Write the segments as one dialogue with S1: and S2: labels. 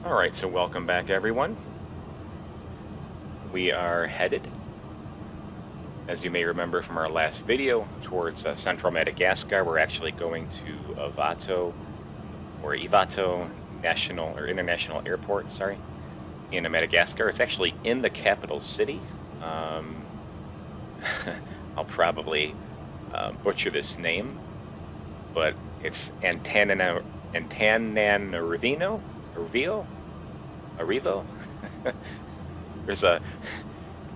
S1: Alright, so welcome back everyone. We are headed, as you may remember from our last video, towards central Madagascar. We're actually going to Ivato International Airport, in Madagascar. It's actually in the capital city. I'll probably butcher this name, but it's Antananarivo. There's a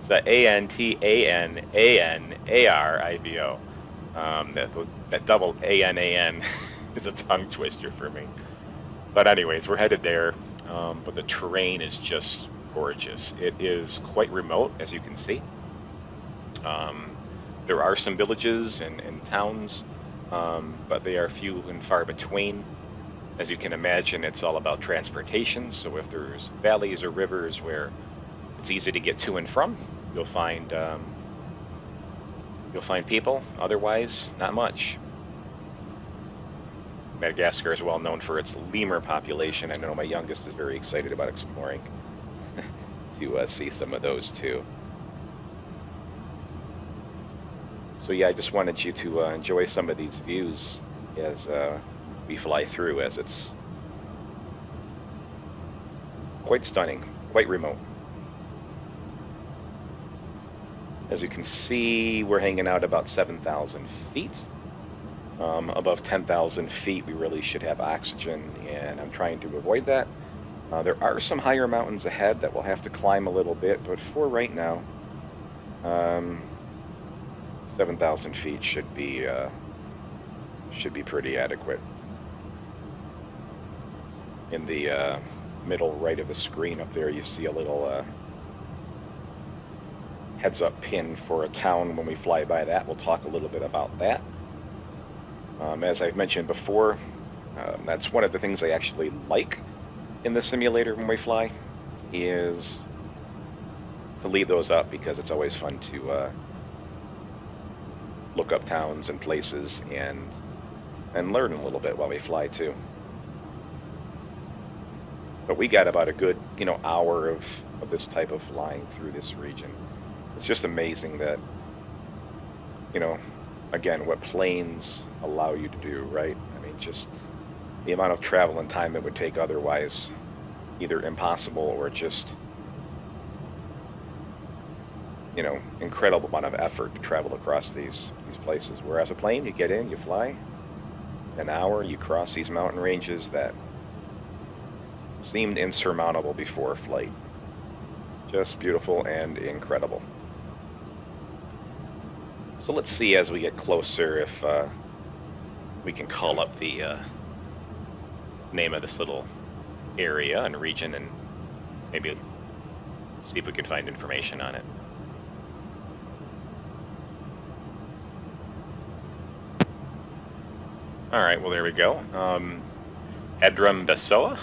S1: Antananarivo. That double ANAN is a tongue twister for me. But anyways, we're headed there. But the terrain is just gorgeous. It is quite remote, as you can see. There are some villages and towns, but they are few and far between. As you can imagine, it's all about transportation. So if there's valleys or rivers where it's easy to get to and from, you'll find people. Otherwise, not much. Madagascar is well known for its lemur population. I know my youngest is very excited about exploring to see some of those too. So yeah, I just wanted you to enjoy some of these views as we fly through, as it's quite stunning, quite remote. As you can see, we're hanging out about 7,000 feet. Above 10,000 feet, we really should have oxygen, and I'm trying to avoid that. There are some higher mountains ahead that we'll have to climb a little bit, but for right now, 7,000 feet should be pretty adequate. In the middle right of the screen up there, you see a little heads-up pin for a town. When we fly by that, we'll talk a little bit about that. As I've mentioned before, that's one of the things I actually like in the simulator when we fly, is to leave those up, because it's always fun to look up towns and places and learn a little bit while we fly too. But we got about a good, hour of this type of flying through this region. It's just amazing that, again, what planes allow you to do, right? I mean, just the amount of travel and time it would take otherwise, either impossible or just, incredible amount of effort to travel across these places. Whereas a plane, you get in, you fly, an hour, you cross these mountain ranges that seemed insurmountable before flight. Just beautiful and incredible. So let's see as we get closer if we can call up the name of this little area and region, and maybe see if we can find information on it. Alright, well there we go. Andrembesoa?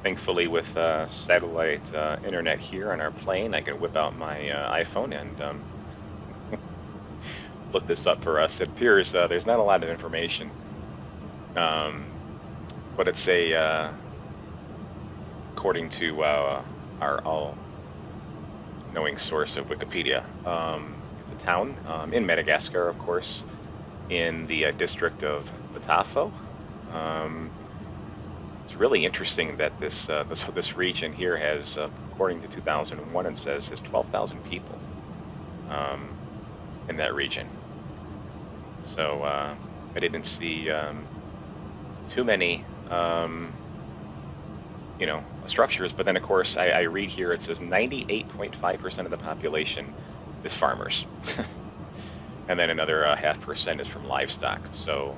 S1: Thankfully, with satellite internet here on our plane, I can whip out my iPhone and look this up for us. It appears there's not a lot of information, but it's according to our all-knowing source of Wikipedia, it's a town in Madagascar, of course, in the district of Ivato. It's really interesting that this region here has, according to 2001, it says has 12,000 people in that region. So I didn't see too many structures, but then of course I read here it says 98.5% of the population is farmers. And then another 0.5% is from livestock. So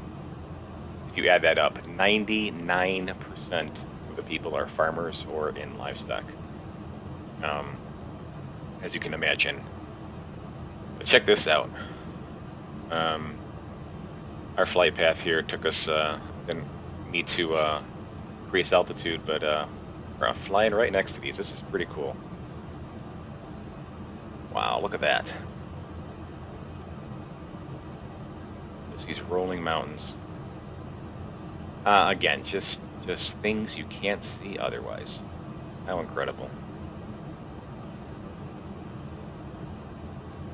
S1: if you add that up, 99% of the people are farmers or in livestock, as you can imagine. But check this out. Our flight path here took us, didn't need to increase altitude, but we're flying right next to these. This is pretty cool. Wow, look at that. these rolling mountains. Again, just things you can't see otherwise. How incredible.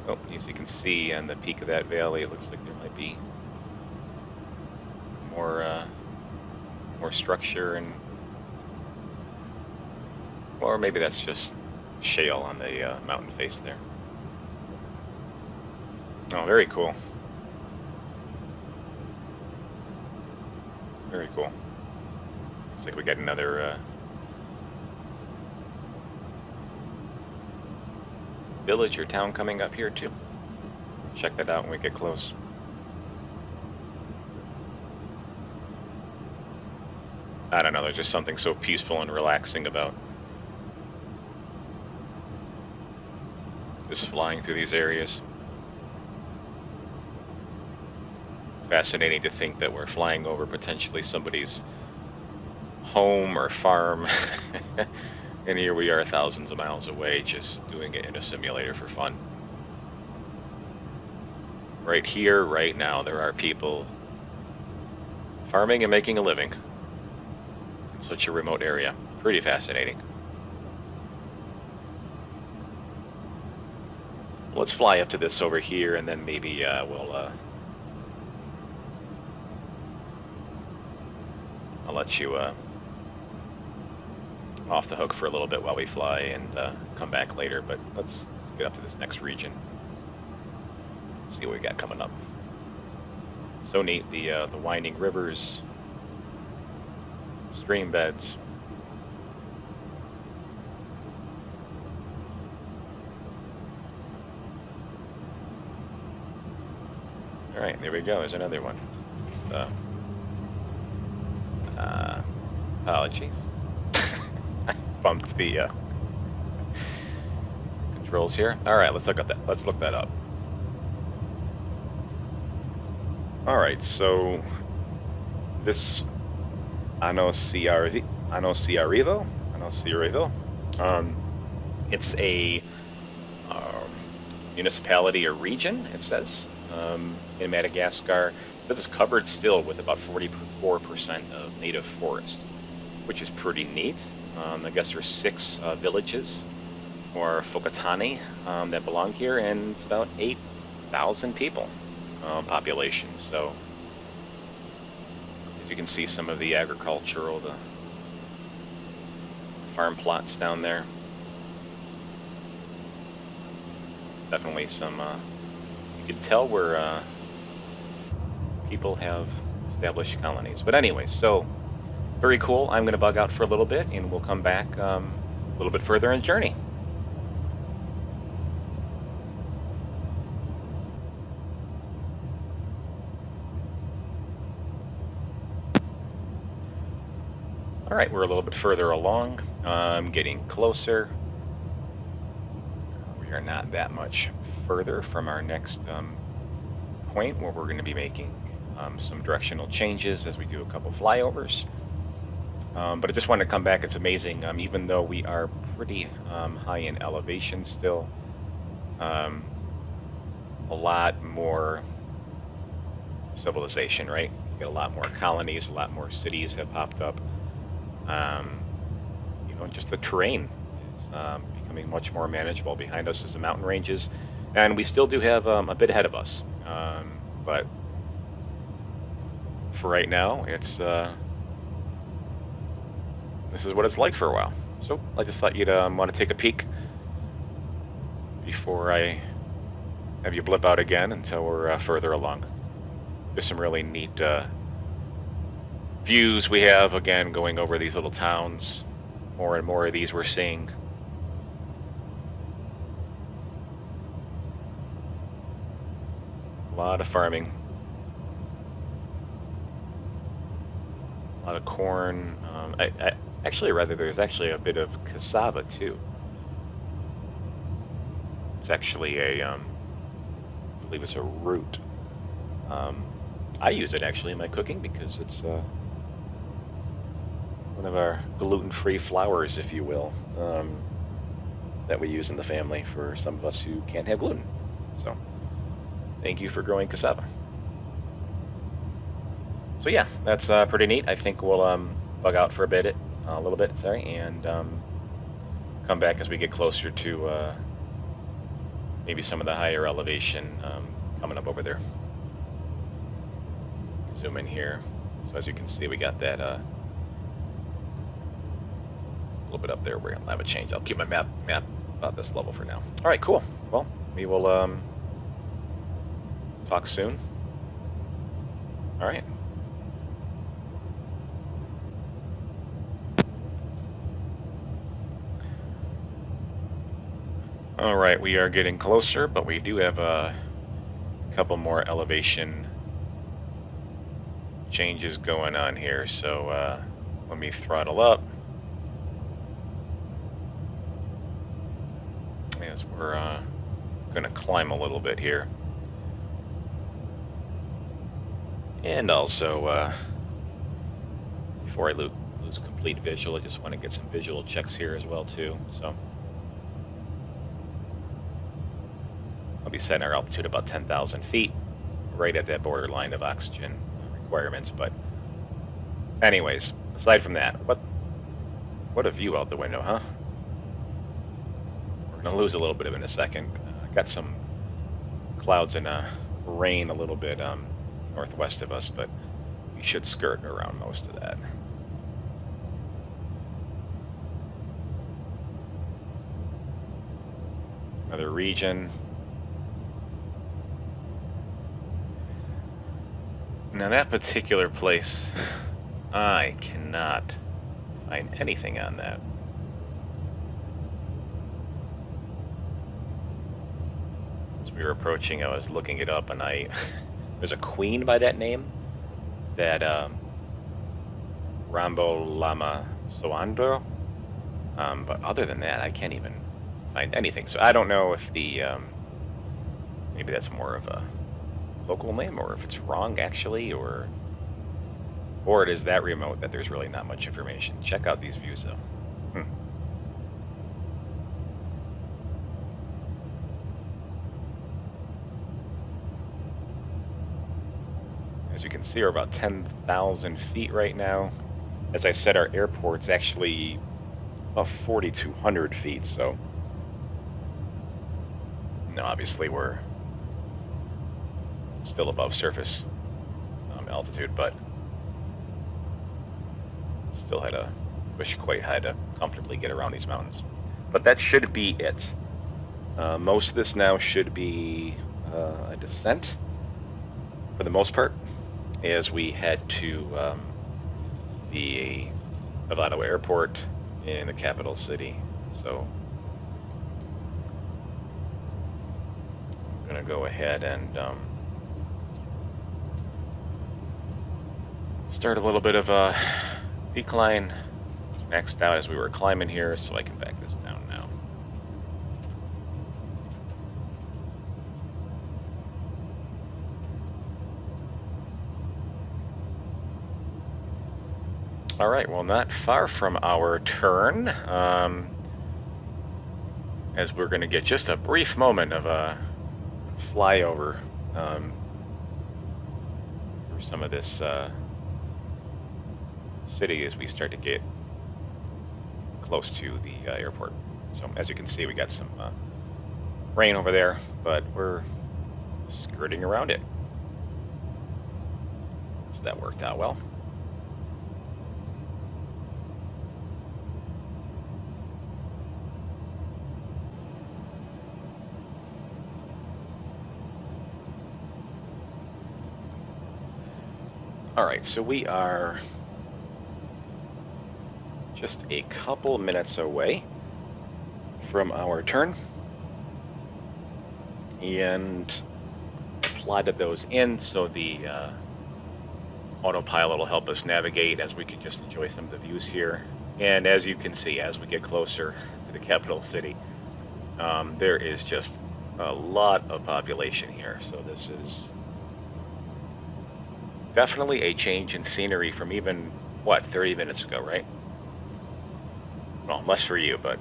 S1: Oh, as you can see on the peak of that valley, it looks like there might be more structure, and or maybe that's just shale on the mountain face there. Oh, very cool. Very cool. Looks like we got another village or town coming up here too. Check that out when we get close. I don't know, there's just something so peaceful and relaxing about just flying through these areas. Fascinating to think that we're flying over potentially somebody's home or farm, and here we are thousands of miles away just doing it in a simulator for fun. Right here, right now, there are people farming and making a living in such a remote area. Pretty fascinating. Let's fly up to this over here, and then maybe we'll I'll let you off the hook for a little bit while we fly and come back later, but let's get up to this next region. See what we got coming up. So neat, the winding rivers, stream beds. All right, there we go. There's another one. Apologies. I bumped the controls here. All right, let's look at that. Let's look that up. All right, so this Anosiarivo, it's a municipality or region, it says, in Madagascar. That is covered still with about 44% of native forest, which is pretty neat. I guess there's 6 villages or Fokatani that belong here, and it's about 8,000 people population. So as you can see, some of the agricultural, the farm plots down there. Definitely some, you can tell where people have established colonies. But anyway, so very cool. I'm going to bug out for a little bit, and we'll come back a little bit further in the journey. All right, we're a little bit further along. Getting closer. We are not that much further from our next point where we're going to be making some directional changes as we do a couple flyovers. But I just wanted to come back. It's amazing, even though we are pretty high in elevation still, a lot more civilization, right? You get a lot more colonies, a lot more cities have popped up. You know, just the terrain is becoming much more manageable. Behind us is the mountain ranges, and we still do have a bit ahead of us. But for right now, it's this is what it's like for a while. So I just thought you'd want to take a peek before I have you blip out again until we're further along. There's some really neat views we have, again, going over these little towns. More and more of these we're seeing. A lot of farming. A lot of corn. Actually, rather, there's actually a bit of cassava too. It's actually a, I believe it's a root. I use it actually in my cooking because it's one of our gluten-free flours, if you will, that we use in the family for some of us who can't have gluten. So, thank you for growing cassava. So yeah, that's pretty neat. I think we'll bug out for a little bit, sorry, and come back as we get closer to maybe some of the higher elevation coming up over there. Zoom in here. So as you can see, we got that a little bit up there. We're gonna have a change. I'll keep my map about this level for now. All right, cool. Well, we will talk soon. All right. All right, we are getting closer, but we do have a couple more elevation changes going on here. So let me throttle up. As we're going to climb a little bit here. And also, before I lose complete visual, I just want to get some visual checks here as well too. So I'll be setting our altitude about 10,000 feet, right at that borderline of oxygen requirements. But anyways, aside from that, what a view out the window, huh? We're gonna lose a little bit of it in a second. Got some clouds and rain a little bit northwest of us, but we should skirt around most of that. Another region. Now that particular place, I cannot find anything on that. As we were approaching, I was looking it up, and there's a queen by that name, that Rambo Lama Soandro. But other than that, I can't even find anything. So I don't know if maybe that's more of a local name, or if it's wrong actually, or it is that remote that there's really not much information. Check out these views though. As you can see, we're about 10,000 feet right now. As I said, our airport's actually about 4,200 feet, so obviously we're still above surface altitude, but still had to push quite high to comfortably get around these mountains. But that should be it. Most of this now should be a descent for the most part, as we head to the Ivato Airport in the capital city. So I'm gonna go ahead and start a little bit of a decline. Maxed out as we were climbing here, so I can back this down now. All right, well, not far from our turn, as we're going to get just a brief moment of a flyover through some of this city as we start to get close to the airport. So as you can see, we got some rain over there, but we're skirting around it. So that worked out well. All right, so we are just a couple minutes away from our turn, and plotted those in so the autopilot will help us navigate as we can just enjoy some of the views here. And as you can see, as we get closer to the capital city, there is just a lot of population here. So this is definitely a change in scenery from even, what, 30 minutes ago, right? Well, less for you, but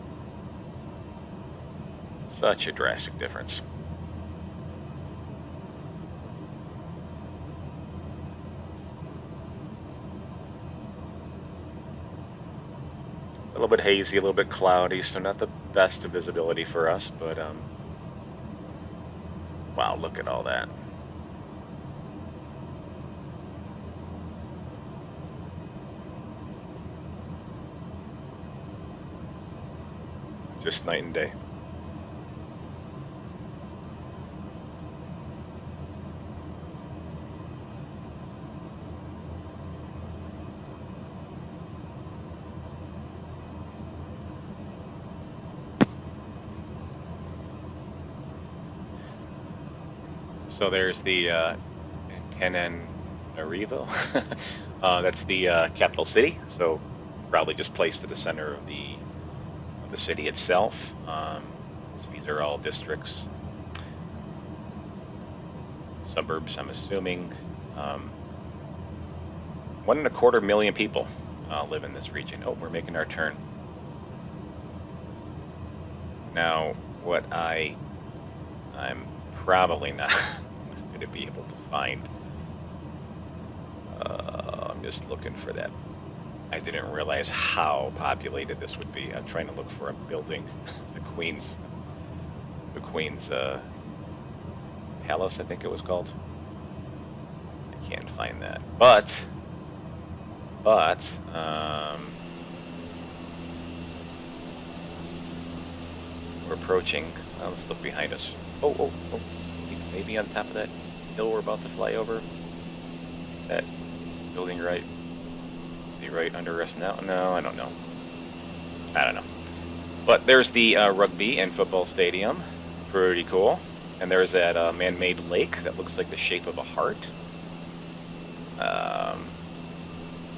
S1: such a drastic difference. A little bit hazy, a little bit cloudy, so not the best of visibility for us, but wow, look at all that. Just night and day. So there's the Antananarivo. That's the capital city. So probably just placed at the center of the city itself. So these are all districts, suburbs. I'm assuming 1.25 million people live in this region. Oh, we're making our turn. Now, what I'm probably not going to be able to find. I'm just looking for that. I didn't realize how populated this would be. I'm trying to look for a building, the Queen's Palace, I think it was called. I can't find that, but we're approaching. Let's look behind us. Oh! Maybe on top of that hill we're about to fly over. That building right. See right under us now? No, I don't know. But there's the rugby and football stadium. Pretty cool. And there's that man-made lake that looks like the shape of a heart.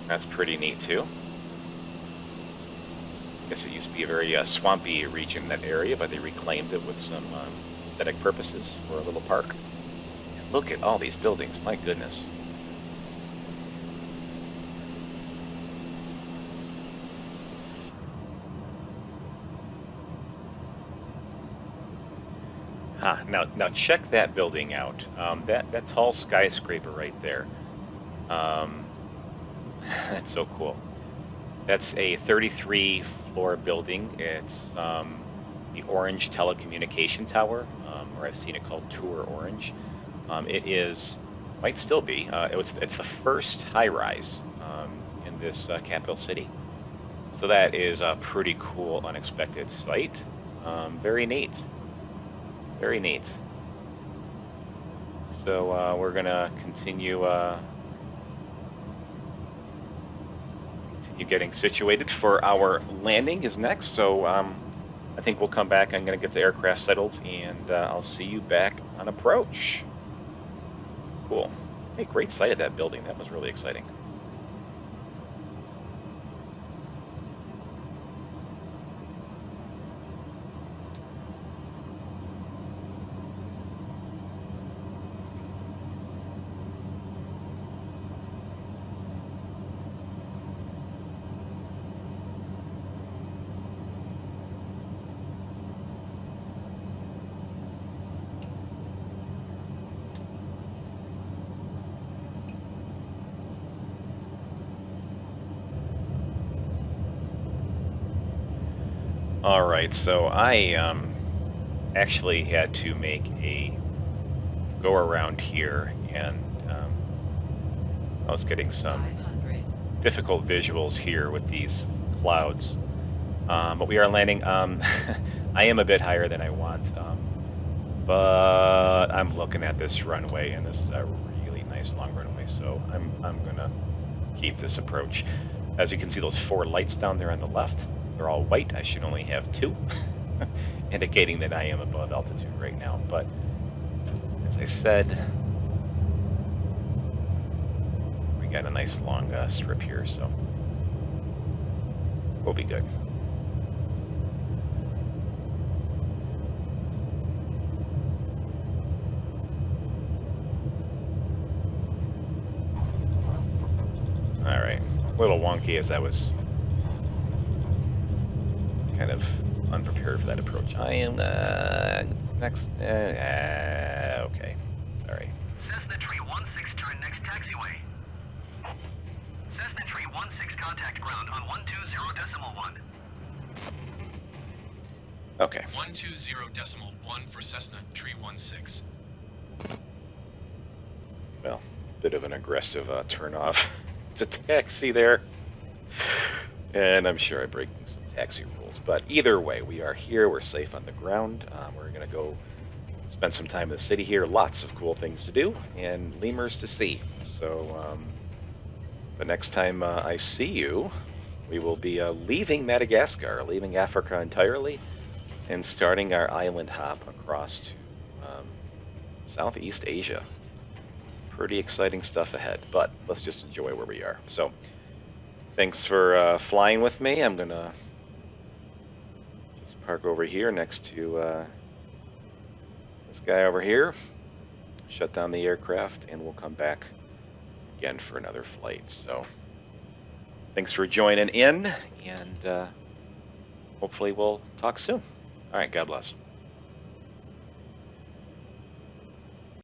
S1: That's pretty neat too. I guess it used to be a very swampy region, that area, but they reclaimed it with some aesthetic purposes for a little park. And look at all these buildings, my goodness. Now check that building out. That tall skyscraper right there. That's so cool. That's a 33-floor building. It's the Orange Telecommunication Tower, or I've seen it called Tour Orange. It is, might still be, it's the first high-rise in this capital city. So that is a pretty cool, unexpected sight. Very neat. Very neat. So we're gonna continue getting situated for our landing is next. So I think we'll come back. I'm gonna get the aircraft settled, and I'll see you back on approach. Cool. Hey, great sight of that building. That was really exciting. All right, so I actually had to make a go around here, and I was getting some difficult visuals here with these clouds. But we are landing. I am a bit higher than I want, but I'm looking at this runway, and this is a really nice long runway, so I'm gonna keep this approach. As you can see, those 4 lights down there on the left, they're all white. I should only have 2, indicating that I am above altitude right now. But as I said, we got a nice long strip here, so we'll be good. All right, a little wonky as I was kind of unprepared for that approach. I am next. Okay, sorry.
S2: Cessna Tree 16, turn next taxiway. Cessna Tree 16, contact ground on 120.1.
S3: 120.1 for Cessna 316.
S1: Well, bit of an aggressive turnoff to taxi there. And I'm sure I'm breaking some taxi rules. But either way, we are here. We're safe on the ground. We're going to go spend some time in the city here. Lots of cool things to do and lemurs to see. So the next time I see you, we will be leaving Madagascar, leaving Africa entirely, and starting our island hop across to Southeast Asia. Pretty exciting stuff ahead, but let's just enjoy where we are. So thanks for flying with me. I'm going to just park over here next to this guy over here, shut down the aircraft, and we'll come back again for another flight. So thanks for joining in, and hopefully we'll talk soon. All right, God bless.